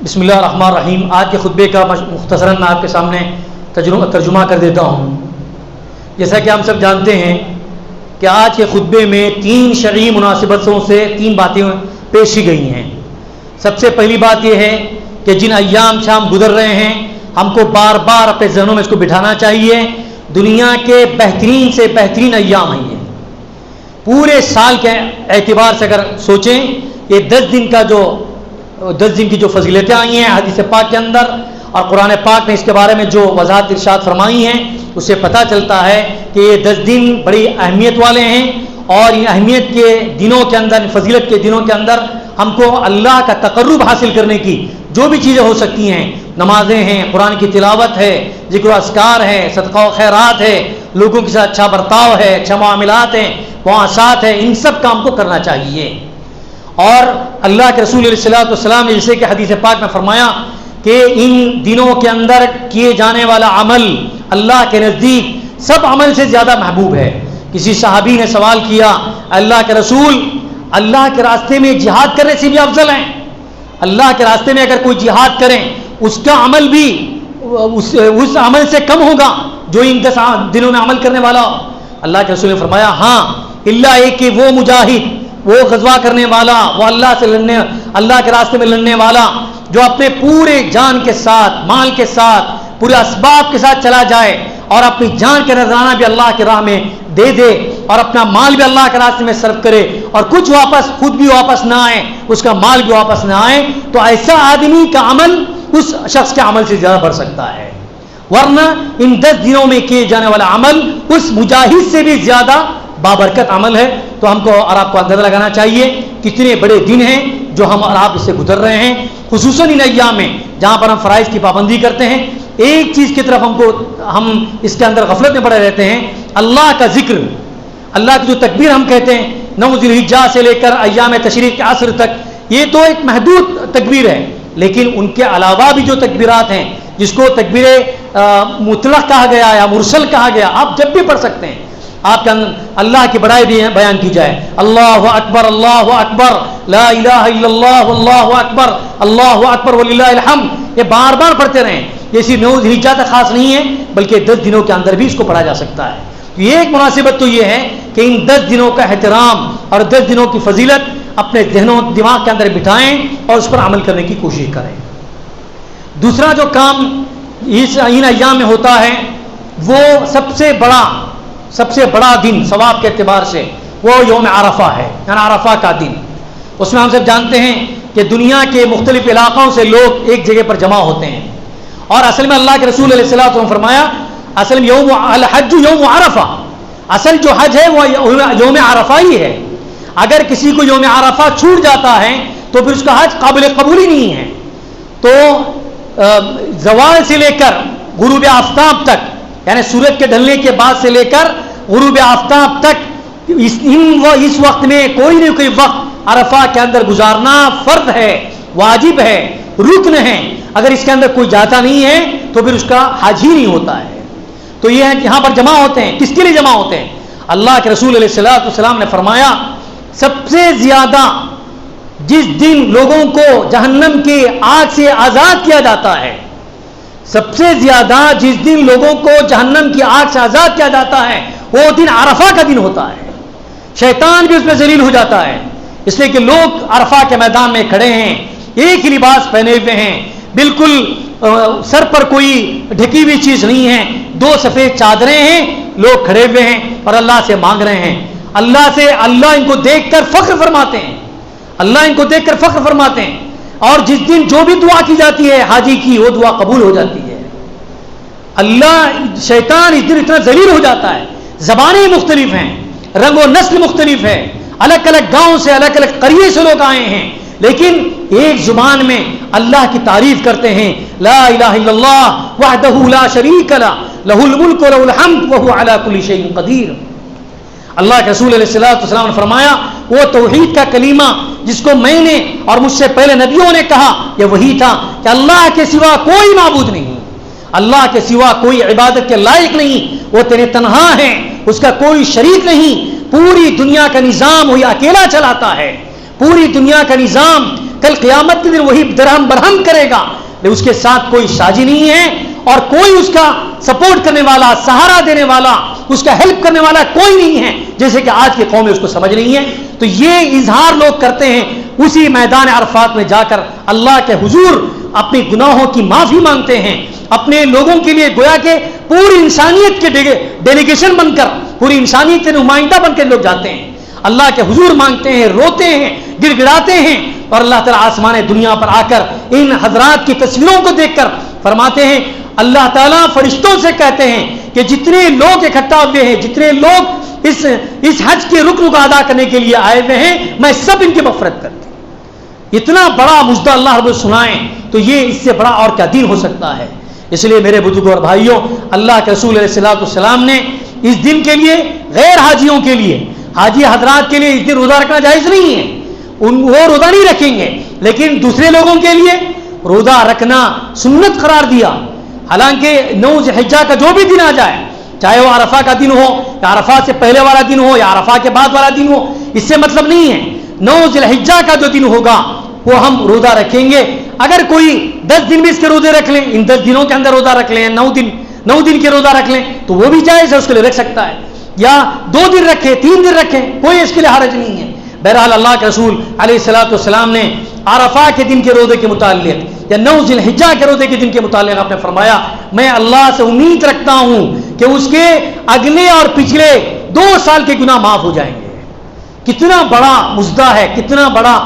بسم اللہ الرحمن الرحیم. آج کے خطبے کا مختصراً میں آپ کے سامنے ترجمہ کر دیتا ہوں. جیسا کہ ہم سب جانتے ہیں کہ آج کے خطبے میں 3 شرعی مناسبتوں سے 3 باتیں پیش کی گئی ہیں. سب سے پہلی بات یہ ہے کہ جن ایام سے ہم گزر رہے ہیں ہم کو بار بار اپنے ذہنوں میں اس کو بٹھانا چاہیے. دنیا کے بہترین سے بہترین ایام ہیں یہ. پورے سال کے اعتبار سے اگر سوچیں یہ 10 دن کی جو فضیلتیں آئی ہیں حدیث پاک کے اندر اور قرآن پاک نے اس کے بارے میں جو وضاحت ارشاد فرمائی ہیں اس سے پتہ چلتا ہے کہ یہ 10 دن بڑی اہمیت والے ہیں. اور ان اہمیت کے دنوں کے اندر, فضیلت کے دنوں کے اندر ہم کو اللہ کا تقرب حاصل کرنے کی جو بھی چیزیں ہو سکتی ہیں, نمازیں ہیں, قرآن کی تلاوت ہے, ذکر و اذکار ہے, صدقہ و خیرات ہے, لوگوں کے ساتھ اچھا برتاؤ ہے, اچھا معاملات ہیں, مواصلات ہے, ان سب کام کو کرنا چاہیے. اور اللہ کے رسول علیہ السلام نے جیسے کہ حدیث پاک میں فرمایا کہ ان دنوں کے اندر کیے جانے والا عمل اللہ کے نزدیک سب عمل سے زیادہ محبوب ہے. کسی صحابی نے سوال کیا, اللہ کے رسول, اللہ کے راستے میں جہاد کرنے سے بھی افضل ہیں؟ اللہ کے راستے میں اگر کوئی جہاد کریں اس کا عمل بھی اس عمل سے کم ہوگا جو ان 10 دنوں میں عمل کرنے والا ہو؟ اللہ کے رسول نے فرمایا ہاں, اللہ ایک کہ وہ مجاہد, وہ غزوہ کرنے والا, وہ اللہ کے راستے میں لڑنے والا جو اپنے پورے جان کے ساتھ, مال کے ساتھ, پورے اسباب کے ساتھ چلا جائے اور اپنی جان کا نذرانہ بھی اللہ کی راہ میں دے دے اور اپنا مال بھی اللہ کے راستے میں صرف کرے اور کچھ خود بھی واپس نہ آئے, اس کا مال بھی واپس نہ آئے, تو ایسا آدمی کا عمل اس شخص کے عمل سے زیادہ بڑھ سکتا ہے. ورنہ ان 10 دنوں میں کیے جانے والا عمل اس مجاہد سے بھی زیادہ بابرکت عمل ہے. تو ہم کو اور آپ کو اندازہ لگانا چاہیے کتنے بڑے دن ہیں جو ہم اور آپ اس سے گزر رہے ہیں, خصوصاً ان ایام میں جہاں پر ہم فرائض کی پابندی کرتے ہیں. ایک چیز کی طرف ہم اس کے اندر غفلت میں پڑے رہتے ہیں, اللہ کا ذکر, اللہ کی جو تکبیر ہم کہتے ہیں 9 ذی الحجہ سے لے کر ایام تشریق کے عصر تک, یہ تو ایک محدود تکبیر ہے, لیکن ان کے علاوہ بھی جو تکبیرات ہیں جس کو تکبیر مطلق کہا گیا یا مرسل کہا گیا, آپ جب بھی پڑھ سکتے ہیں. آپ کے اللہ کی بڑائی بھی بیان کی جائے, اللہ اکبر لا الہ الا اللہ اللہ اکبر وللہ الحمد, یہ بار بار پڑھتے رہیں. یہ صرف 9 ذی الحجہ تک خاص نہیں ہے بلکہ 10 دنوں کے اندر بھی اس کو پڑھا جا سکتا ہے. تو یہ ایک مناسبت تو یہ ہے کہ ان 10 دنوں کا احترام اور 10 دنوں کی فضیلت اپنے ذہنوں دماغ کے اندر بٹھائیں اور اس پر عمل کرنے کی کوشش کریں. دوسرا جو کام ان ایام میں ہوتا ہے وہ سب سے بڑا دن ثواب کے اعتبار سے وہ یوم عرفہ ہے, یعنی عرفہ کا دن. اس میں ہم سب جانتے ہیں کہ دنیا کے مختلف علاقوں سے لوگ ایک جگہ پر جمع ہوتے ہیں اور اصل میں اللہ کے رسول علیہ الصلوۃ والسلام فرمایا اصل میں یوم الحج یوم عرفہ, اصل جو حج ہے وہ یوم عرفہ ہی ہے. اگر کسی کو یوم عرفہ چھوٹ جاتا ہے تو پھر اس کا حج قابل قبول ہی نہیں ہے. تو زوال سے لے کر غروب آفتاب تک, یعنی سورج کے ڈھلنے کے بعد سے لے کر غروب آفتاب تک اس وقت میں کوئی نہ کوئی وقت عرفہ کے اندر گزارنا فرض ہے, واجب ہے, رکن ہے. اگر اس کے اندر کوئی جاتا نہیں ہے تو پھر اس کا حج ہی نہیں ہوتا ہے. تو یہ ہے کہ یہاں پر جمع ہوتے ہیں, کس کے لیے جمع ہوتے ہیں؟ اللہ کے رسول علیہ الصلوۃ والسلام نے فرمایا سب سے زیادہ جس دن لوگوں کو جہنم کی آگ سے آزاد کیا جاتا ہے, سب سے زیادہ جس دن لوگوں کو جہنم کی آگ سے آزاد کیا جاتا ہے وہ دن عرفہ کا دن ہوتا ہے. شیطان بھی اس میں ذلیل ہو جاتا ہے, اس لیے کہ لوگ عرفہ کے میدان میں کھڑے ہیں, ایک ہی لباس پہنے ہوئے ہیں, بالکل سر پر کوئی ڈھکی ہوئی چیز نہیں ہے, 2 سفید چادریں ہیں, لوگ کھڑے ہوئے ہیں اور اللہ سے مانگ رہے ہیں. اللہ ان کو دیکھ کر فخر فرماتے ہیں, اللہ ان کو دیکھ کر فخر فرماتے ہیں. اور جس دن جو بھی دعا کی جاتی ہے حاجی کی وہ دعا قبول ہو جاتی ہے. شیطان اس دن اتنا ذلیل ہو جاتا ہے, زبانیں مختلف ہیں, رنگ و نسل مختلف ہے, الگ الگ گاؤں سے الگ الگ قریے سے لوگ آئے ہیں, لیکن ایک زبان میں اللہ کی تعریف کرتے ہیں, لا الہ الا اللہ وحدہ لا شریک لہ لہ الملک و لہ الحمد وہو علی کل شیء قدیر. اللہ کے رسول علیہ الصلوۃ والسلام نے فرمایا وہ توحید کا کلمہ جس کو میں نے اور مجھ سے پہلے نبیوں نے کہا یہ وہی تھا کہ اللہ کے سوا کوئی معبود نہیں, اللہ کے سوا کوئی عبادت کے لائق نہیں, وہ تیرے تنہا ہیں, اس کا کوئی شریک نہیں, پوری دنیا کا نظام وہی اکیلا چلاتا ہے, پوری دنیا کا نظام کل قیامت کے دن وہی درہم برہم کرے گا، لیکن اس کے ساتھ کوئی ساجی نہیں ہے اور کوئی اس کا سپورٹ کرنے والا، سہارا دینے والا، اس کا ہیلپ کرنے والا کوئی نہیں ہے، جیسے کہ آج کی قوم اس کو سمجھ نہیں ہے۔ تو یہ اظہار لوگ کرتے ہیں، اسی میدان عرفات میں جا کر اللہ کے حضور اپنے گناہوں کی معافی مانگتے ہیں، اپنے لوگوں کے لیے گویا کہ پوری انسانیت کے ڈیلیگیشن بن کر، پوری انسانیت کے نمائندہ بن کے لوگ جاتے ہیں، اللہ کے حضور مانگتے ہیں، روتے ہیں، گڑ گڑاتے ہیں، اور اللہ تعالیٰ آسمان دنیا پر آ کر ان حضرات کی تصویروں کو دیکھ کر فرماتے ہیں، اللہ تعالیٰ فرشتوں سے کہتے ہیں کہ جتنے لوگ اکٹھا ہوئے ہیں، جتنے لوگ اس حج کے رکن کو ادا کرنے کے لیے آئے ہوئے ہیں، میں سب ان کی مغفرت کرتی ہوں۔ اتنا بڑا مجدہ اللہ رب سنائیں تو یہ اس سے بڑا اور کیا دین ہو سکتا ہے؟ اس لیے میرے بزرگوں اور بھائیوں، اللہ کے رسول علیہ السلام نے اس دن کے لیے غیر حاجیوں کے لیے، حاجی حضرات کے لیے اس دن روزہ رکھنا جائز نہیں ہے، وہ روزہ نہیں رکھیں گے، لیکن دوسرے لوگوں کے لیے روزہ رکھنا سنت قرار دیا۔ حالانکہ 9 ذی الحجہ کا جو بھی دن آ جائے، چاہے وہ عرفہ کا دن ہو یا عرفہ سے پہلے والا دن ہو یا عرفہ کے بعد والا دن ہو، اس سے مطلب نہیں ہے۔ 9 ذی الحجہ کا جو دن ہوگا وہ ہم روزہ رکھیں گے۔ اگر کوئی 10 دن بھی اس کے روزے رکھ لیں، ان 10 دنوں کے اندر روزہ رکھ لیں، 9 دن کے روزہ رکھ لیں تو وہ بھی جائز ہے، اس کے لیے رکھ سکتا ہے، یا 2 دن رکھے، 3 دن رکھیں، کوئی اس کے لیے حرج نہیں ہے۔ بہرحال اللہ کے رسول علیہ السلام نے عرفہ کے دن کے روزے کے متعلق یا 9 ذی الحجہ کے روزے کے دن کے متعلق آپ نے فرمایا، میں اللہ سے امید رکھتا ہوں کہ اس کے اگلے اور پچھلے 2 سال کے گناہ معاف ہو جائیں گے۔ کتنا بڑا مزدہ ہے، کتنا بڑا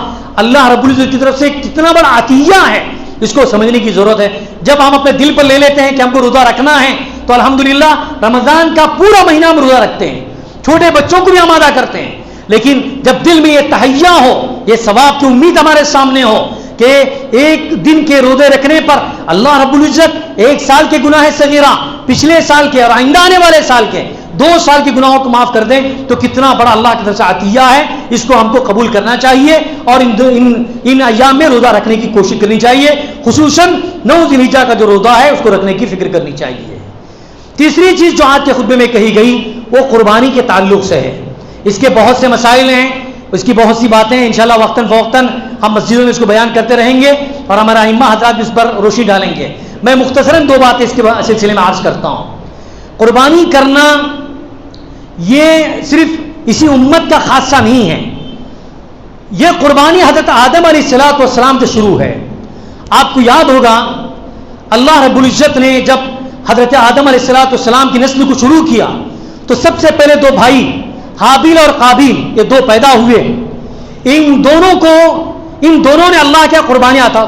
اللہ رب العزت کی طرف سے کتنا بڑا عطیہ ہے، اس کو سمجھنے کی ضرورت ہے۔ جب ہم اپنے دل پر لے لیتے ہیں کہ ہم کو روزہ رکھنا ہے تو الحمدللہ رمضان کا پورا مہینہ ہم روزہ رکھتے ہیں، چھوٹے بچوں کو بھی آمادہ کرتے ہیں، لیکن جب دل میں یہ تہیہ ہو، یہ ثواب کی امید ہمارے سامنے ہو کہ ایک دن کے روزے رکھنے پر اللہ رب العزت 1 سال کے گناہ صغیرہ، پچھلے سال کے اور آئندہ آنے والے سال کے 2 سال کے گناہوں کو معاف کر دیں، تو کتنا بڑا اللہ کی طرف سے عطیہ ہے، اس کو ہم کو قبول کرنا چاہیے اور ان ایام میں روزہ رکھنے کی کوشش کرنی چاہیے، خصوصاً 9 ذی الحجہ کا جو روزہ ہے اس کو رکھنے کی فکر کرنی چاہیے۔ تیسری چیز جو آج کے خطبے میں کہی گئی وہ قربانی کے تعلق سے ہے۔ اس کے بہت سے مسائل ہیں، اس کی بہت سی باتیں ہیں، انشاءاللہ وقتاً فوقتاً ہم مسجدوں میں اس کو بیان کرتے رہیں گے اور ہمارا ائمہ حضرات بھی اس پر روشنی ڈالیں گے۔ میں مختصراً 2 باتیں اس کے سلسلے میں عرض کرتا ہوں۔ قربانی کرنا یہ صرف اسی امت کا خاصہ نہیں ہے، یہ قربانی حضرت آدم علیہ السلام سے شروع ہے۔ آپ کو یاد ہوگا اللہ رب العزت نے جب حضرت آدم علیہ السلام کی نسل کو شروع کیا تو سب سے پہلے 2 بھائی حابیل اور قابیل، یہ 2 پیدا ہوئے۔ ان دونوں نے اللہ کے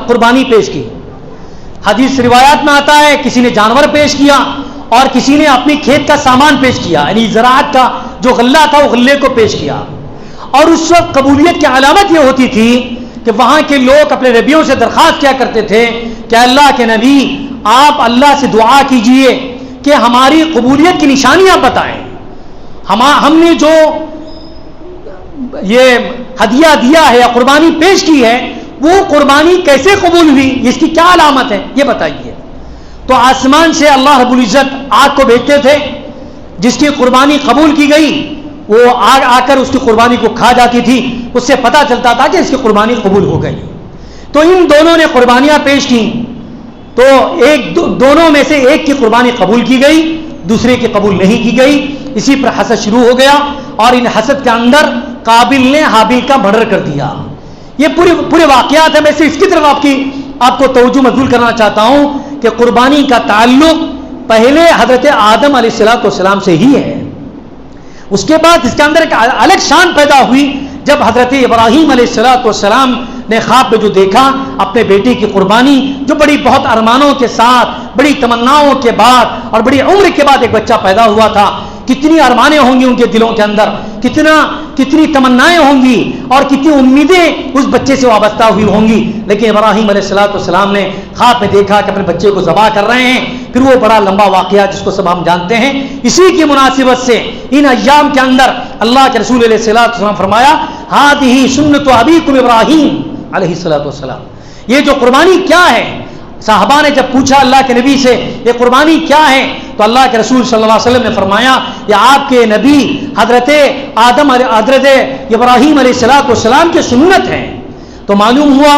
قربانی پیش کی۔ حدیث روایات میں آتا ہے کسی نے جانور پیش کیا اور کسی نے اپنی کھیت کا سامان پیش کیا، یعنی زراعت کا جو غلہ تھا وہ غلے کو پیش کیا۔ اور اس وقت قبولیت کی علامت یہ ہوتی تھی کہ وہاں کے لوگ اپنے نبیوں سے درخواست کیا کرتے تھے کہ اللہ کے نبی آپ اللہ سے دعا کیجئے کہ ہماری قبولیت کی نشانیاں بتائیں، ہم نے جو یہ ہدیہ دیا ہے یا قربانی پیش کی ہے وہ قربانی کیسے قبول ہوئی، اس کی کیا علامت ہے یہ بتائیے۔ تو آسمان سے اللہ رب العزت آگ کو بھیجتے تھے، جس کی قربانی قبول کی گئی وہ آگ آ کر اس کی قربانی کو کھا جاتی تھی، اس سے پتہ چلتا تھا کہ اس کی قربانی قبول ہو گئی۔ تو ان دونوں نے قربانیاں پیش کی تو دونوں میں سے ایک کی قربانی قبول کی گئی، دوسرے کی قبول نہیں کی گئی۔ اسی پر حسد شروع ہو گیا اور ان حسد کے اندر قابل نے حابیل کا مرڈر کر دیا۔ یہ پورے واقعات ہیں، میں صرف اس کی طرف آپ کو توجہ مبذول کرنا چاہتا ہوں کہ قربانی کا تعلق پہلے حضرت آدم علیہ السلام سے ہی ہے۔ اس کے بعد اس کے اندر ایک الگ شان پیدا ہوئی جب حضرت ابراہیم علیہ السلام نے خواب میں جو دیکھا اپنے بیٹے کی قربانی، جو بہت ارمانوں کے ساتھ، بڑی تمناؤں کے بعد اور بڑی عمر کے بعد ایک بچہ پیدا ہوا تھا۔ کتنی ارمانیں ہوں گی ان کے دلوں کے اندر، کتنی تمنائیں ہوں گی اور کتنی امیدیں اس بچے سے وابستہ ہوئی ہوں گی، لیکن ابراہیم علیہ السلام نے خواب میں دیکھا کہ اپنے بچے کو ذبح کر رہے ہیں۔ پھر وہ بڑا لمبا واقعہ جس کو سب ہم جانتے ہیں، اسی کی مناسبت سے ان ایام کے اندر اللہ کے رسول علیہ السلام فرمایا ہذہ سنت ابیکم ابراہیم علیہ السلام، یہ جو قربانی کیا ہے۔ صحابہ نے جب پوچھا اللہ کے نبی سے یہ قربانی کیا ہے تو اللہ کے رسول صلی اللہ علیہ وسلم نے فرمایا یہ آپ کے نبی حضرت ابراہیم علیہ السلام کی سنت ہے۔ تو معلوم ہوا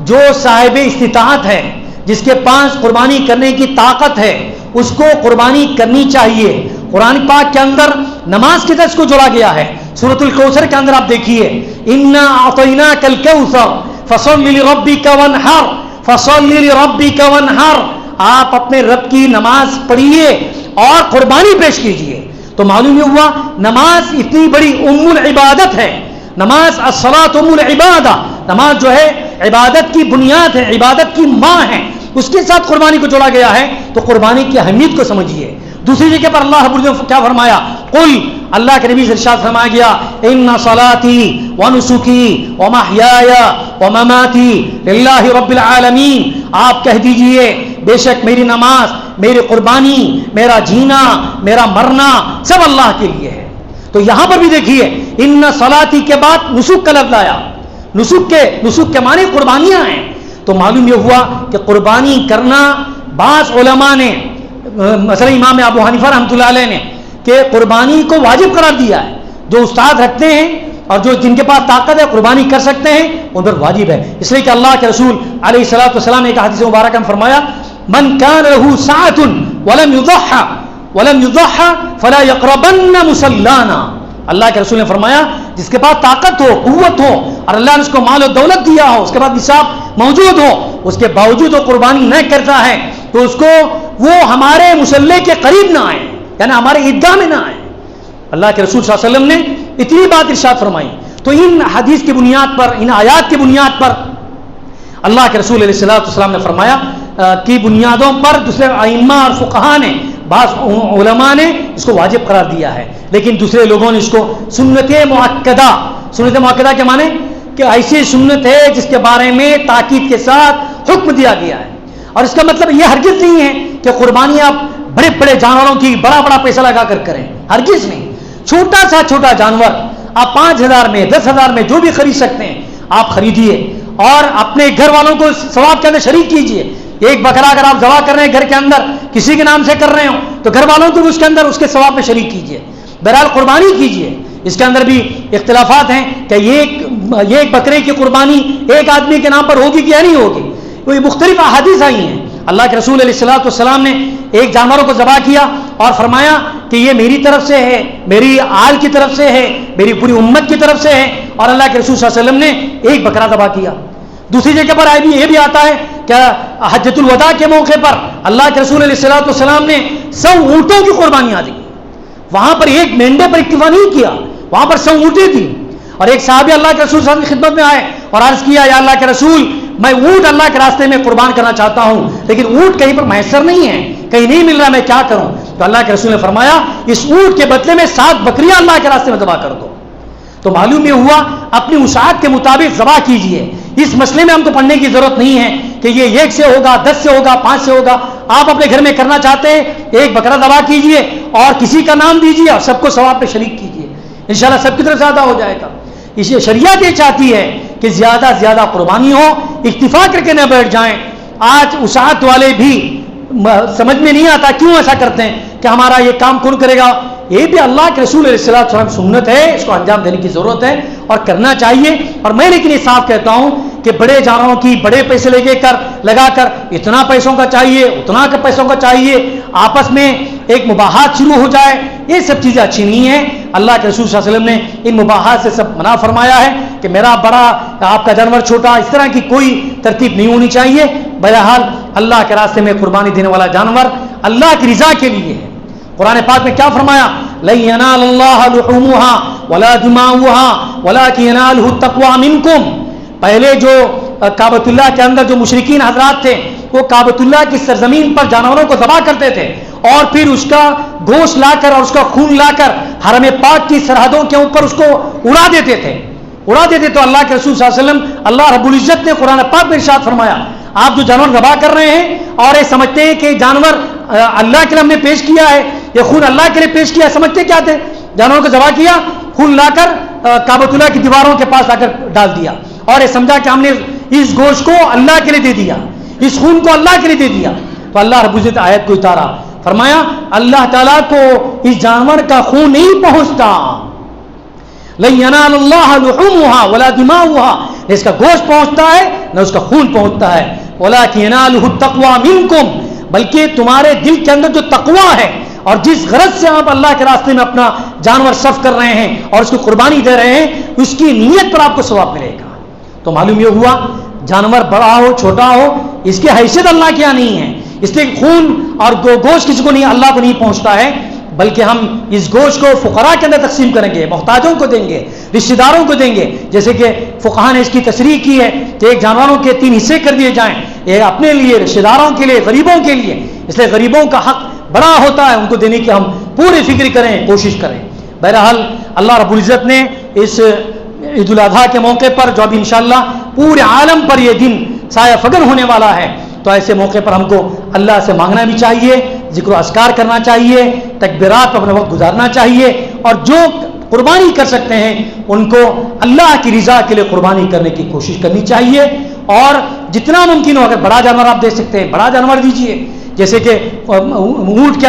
جو صاحب استطاعت ہے، جس کے پاس قربانی کرنے کی طاقت ہے، اس کو قربانی کرنی چاہیے۔ قرآن پاک کے اندر نماز کے درس کو جوڑا گیا ہے۔ سورۃ الکوثر کے اندر آپ دیکھیے، انا اعطیناک الکوثر فصل لربک وانحر، فصل لربک وانحر، آپ اپنے رب کی نماز پڑھیے اور قربانی پیش کیجیے۔ تو معلوم یہ ہوا نماز اتنی بڑی ام العبادت ہے، نماز الصلاۃ ام العبادہ، نماز جو ہے عبادت کی بنیاد ہے، عبادت کی ماں ہے، اس کے ساتھ قربانی کو جوڑا گیا ہے۔ تو قربانی کی اہمیت کو سمجھیے۔ دوسری جگہ پر اللہ رب العزت نے کیا فرمایا؟ قل، اللہ کے نبی سے ارشاد فرمایا گیا، ان صلاتی ونسکی ومحیای ومماتی للہ رب العالمین، آپ کہہ دیجئے بے شک میری نماز، میری قربانی، میرا جینا، میرا مرنا سب اللہ کے لیے ہے۔ تو یہاں پر بھی دیکھیے ان صلاتی کے بعد نسک کا لفظ آیا، نسک کے معنی قربانیاں ہیں۔ تو معلوم یہ ہوا کہ قربانی کرنا، بعض علماء نے مثلا امام ابو حنیفہ رحمۃ اللہ علیہ نے کہ قربانی کو واجب قرار دیا ہے، جو استاد رکھتے ہیں اور جو جن کے پاس طاقت ہے قربانی کر سکتے ہیں ان پر واجب ہے، اس لیے کہ اللہ کے رسول علیہ الصلوۃ والسلام نے ایک حدیث مبارکہ میں فرمایا، من کان له ساعۃ ولم يضحى فلا يقربن مصلانا، اللہ کے رسول نے فرمایا جس کے پاس طاقت ہو، قوت ہو اور اللہ نے اس کو مال و دولت دیا ہو، اس کے بعد نصاب موجود ہو، اس کے باوجود وہ قربانی نہ کرتا ہے تو اس کو وہ ہمارے مصلی کے قریب نہ آئے، یعنی ہمارے عیدگاہ میں نہ آئے۔ اللہ کے رسول صلی اللہ علیہ وسلم نے اتنی بات ارشاد فرمائی۔ تو ان حدیث کی بنیاد پر، ان آیات کی بنیاد پر اللہ کے رسول علیہ الصلوۃ والسلام نے فرمایا کی بنیادوں پر دوسرے ائمہ اور فقہاء نے، بعض علماء نے اس کو واجب قرار دیا ہے، لیکن دوسرے لوگوں نے اس کو سنت مؤکدہ، سنت مؤکدہ کے معنی کہ ایسی سنت ہے جس کے بارے میں تاکید کے ساتھ حکم دیا گیا ہے۔ اور اس کا مطلب یہ ہرگز نہیں ہے کہ قربانی آپ بڑے بڑے جانوروں کی بڑا بڑا پیسہ لگا کر کریں، ہرگز نہیں۔ چھوٹا سا چھوٹا جانور آپ 5,000 میں 10,000 میں جو بھی خرید سکتے ہیں آپ خریدیے اور اپنے گھر والوں کو ثواب کے اندر شریک کیجیے۔ ایک بکرا اگر آپ ذبح کر رہے ہیں گھر کے اندر، کسی کے نام سے کر رہے ہوں تو گھر والوں کو بھی اس کے اندر اس کے ثواب میں شریک کیجیے، بہرحال قربانی کیجیے۔ اس کے اندر بھی اختلافات ہیں کہ یہ بکرے کی قربانی ایک آدمی کے نام پر ہوگی کہ نہیں ہوگی، کوئی مختلف احادیث آئی ہیں۔ اللہ کے رسول علیہ الصلوۃ والسلام نے ایک جانوروں کو ذبح کیا اور فرمایا کہ یہ میری طرف سے ہے، میری آل کی طرف سے ہے، میری پوری امت کی طرف سے ہے، اور اللہ کے رسول صلی اللہ علیہ وسلم نے ایک بکرا ذبح کیا۔ دوسری جگہ پر یہ بھی آتا ہے کہ حجۃ الوداع کے موقع پر اللہ کے رسول علیہ الصلوۃ والسلام نے 100 اونٹوں کی قربانیاں دی، وہاں پر ایک مینڈے پر اکتفا نہیں کیا، وہاں پر 100 اونٹیں تھیں۔ اور ایک صحابی اللہ کے رسول صلی اللہ علیہ وسلم کی خدمت میں آئے اور عرض کیا، یا اللہ کے رسول میں اونٹ اللہ کے راستے میں قربان کرنا چاہتا ہوں، لیکن اونٹ کہیں پر میسر نہیں ہے، کہیں نہیں مل رہا، میں کیا کروں؟ تو اللہ کے رسول نے فرمایا اس اونٹ کے بدلے میں 7 بکریاں اللہ کے راستے میں ذبح کر دو۔ تو معلوم یہ ہوا اپنی وسعت کے مطابق ذبح کیجئے۔ اس مسئلے میں ہم کو پڑھنے کی ضرورت نہیں ہے کہ یہ 1 سے ہوگا، 10 سے ہوگا، 5 سے ہوگا۔ آپ اپنے گھر میں کرنا چاہتے ہیں ایک بکرا ذبح کیجئے اور کسی کا نام دیجئے اور سب کو ثواب پہ شریک کیجئے، انشاءاللہ سب کی طرف زیادہ ہو جائے گا۔ اس لیے شریعت یہ چاہتی ہے کہ زیادہ سے زیادہ قربانی ہو، اکتفا کر کے نہ بیٹھ جائیں۔ آج وسعت والے بھی سمجھ میں نہیں آتا کیوں ایسا کرتے ہیں کہ ہمارا یہ کام کون کرے گا۔ یہ بھی اللہ کے رسول علیہ الصلوۃ والسلام سنت ہے، اس کو انجام دینے کی ضرورت ہے اور کرنا چاہیے۔ اور میں لیکن یہ صاف کہتا ہوں کہ بڑے جانوروں کی بڑے پیسے لگا کر اتنا پیسوں کا چاہیے، اتنا پیسوں کا چاہیے، آپس میں ایک مباحث شروع ہو جائے، یہ سب چیزیں اچھی نہیں ہیں۔ اللہ کے رسول صلی اللہ علیہ وسلم نے ان مباحث سے سب منع فرمایا ہے کہ میرا بڑا، آپ کا جانور چھوٹا، اس طرح کی کوئی ترتیب نہیں ہونی چاہیے۔ بہرحال اللہ کے راستے میں قربانی دینے والا جانور اللہ کی رضا کے لیے ہے۔ قرآن پاک میں کیا فرمایا؟ لن ينال الله لحومها ولا دماؤها ولكن يناله التقوى منكم۔ پہلے جو کعبۃ اللہ کے اندر جو مشرکین حضرات تھے وہ کعبۃ اللہ کی سرزمین پر جانوروں کو ذبح کرتے تھے اور پھر اس کا گوشت لا کر اور اس کا خون لا کر حرم پاک کی سرحدوں کے اوپر اس کو اڑا دیتے تھے۔ تو اللہ کے رسول صلی اللہ علیہ وسلم، اللہ رب العزت نے قرآن پاک میں ارشاد فرمایا، آپ جو جانور ذبح کر رہے ہیں اور یہ سمجھتے ہیں کہ جانور اللہ کے لیے ہم نے پیش کیا ہے، یہ خون اللہ کے لیے پیش کیا ہے، سمجھتے کیا تھے؟ جانوروں کو ذبح کیا، خون لا کر کعبۃ اللہ کی دیواروں کے پاس لا کر ڈال دیا اور یہ سمجھا کہ ہم نے اس گوشت کو اللہ کے لیے دے دیا، اس خون کو اللہ کے لیے دے دیا۔ تو اللہ رب العزت آیت کو اتارا، فرمایا اللہ تعالیٰ کو اس جانور کا خون نہیں پہنچتا۔ لن ينال الله لحومها ولا دماؤها، نہ اس کا گوشت پہنچتا ہے نہ اس کا خون پہنچتا ہے. وَلَٰكِنْ يَنَالُهُ التَّقْوَىٰ مِنْكُمْ، بلکہ تمہارے دل کے اندر جو تقویٰ ہے اور جس غرض سے آپ اللہ کے راستے میں اپنا جانور صرف کر رہے ہیں اور اس کو قربانی دے رہے ہیں، اس کی نیت پر آپ کو ثواب ملے گا. تو معلوم یہ ہوا جانور بڑا ہو چھوٹا ہو اس کی حیثیت اللہ کے یہاں نہیں ہے، اس لیے خون اور گوشت کسی کو نہیں، اللہ کو نہیں پہنچتا ہے، بلکہ ہم اس گوشت کو فقراء کے اندر تقسیم کریں گے، محتاجوں کو دیں گے، رشتہ داروں کو دیں گے. جیسے کہ فقہاء نے اس کی تشریح کی ہے کہ ایک جانوروں کے 3 حصے کر دیے جائیں، ایک اپنے لیے، رشتہ داروں کے لیے، غریبوں کے لیے. اس لیے غریبوں کا حق بڑا ہوتا ہے، ان کو دینے کی ہم پوری فکر کریں، کوشش کریں. بہرحال اللہ رب العزت نے اس عید الاضحیٰ کے موقع پر جو اب انشاءاللہ پورے عالم پر یہ دن سایہ فگن ہونے والا ہے، تو ایسے موقع پر ہم کو اللہ سے مانگنا بھی چاہیے، ذکر و اذکار کرنا چاہیے، تکبیرات پر اپنا وقت گزارنا چاہیے، اور جو قربانی کر سکتے ہیں ان کو اللہ کی رضا کے لیے قربانی کرنے کی کوشش کرنی چاہیے. اور جتنا ممکن ہو، اگر بڑا جانور آپ دے سکتے ہیں بڑا جانور دیجیے، جیسے کہ اونٹ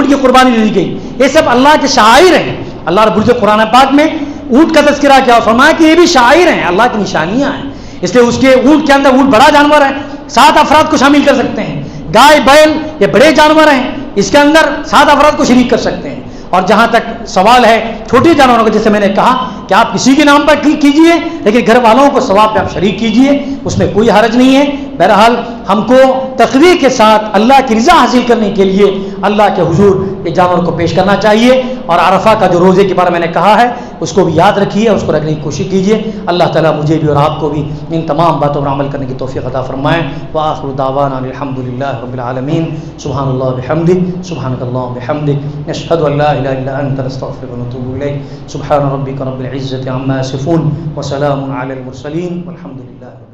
کی قربانی دی گئی، یہ سب اللہ کے شعائر ہیں. اللہ رب العزت قرآن پاک میں اونٹ کا تذکرہ کیا، فرمایا کہ یہ بھی شعائر ہیں، اللہ کی نشانیاں ہیں. اس لیے اس کے اونٹ کے اندر، اونٹ بڑا جانور ہے، 7 افراد کو شامل کر سکتے ہیں. گائے بیل یہ بڑے جانور ہیں، اس کے اندر 7 افراد کو شریک کر سکتے ہیں. اور جہاں تک سوال ہے چھوٹے جانوروں کا، جیسے میں نے کہا کہ آپ کسی کے نام پر کیجئے، لیکن گھر والوں کو ثواب میں آپ شریک کیجئے، اس میں کوئی حرج نہیں ہے. بہرحال ہم کو تقوی کے ساتھ اللہ کی رضا حاصل کرنے کے لیے اللہ کے حضور یہ جانور کو پیش کرنا چاہیے. اور عرفہ کا جو روزے کے بارے میں نے کہا ہے اس کو بھی یاد رکھیے، اس کو رکھنے کی کوشش کیجیے. اللہ تعالیٰ مجھے بھی اور آپ کو بھی ان تمام باتوں پر عمل کرنے کی توفیق عطا فرمائے. وآخر دعوانا الحمدللہ رب العالمین. سبحان اللہ بحمدہ، سبحانک اللہم بحمدک، نشہد ان لا الہ الا انت نستغفرک ونتوب الیک. سبحان ربک رب العزة عما یصفون وسلام علی المرسلین والحمد للہ.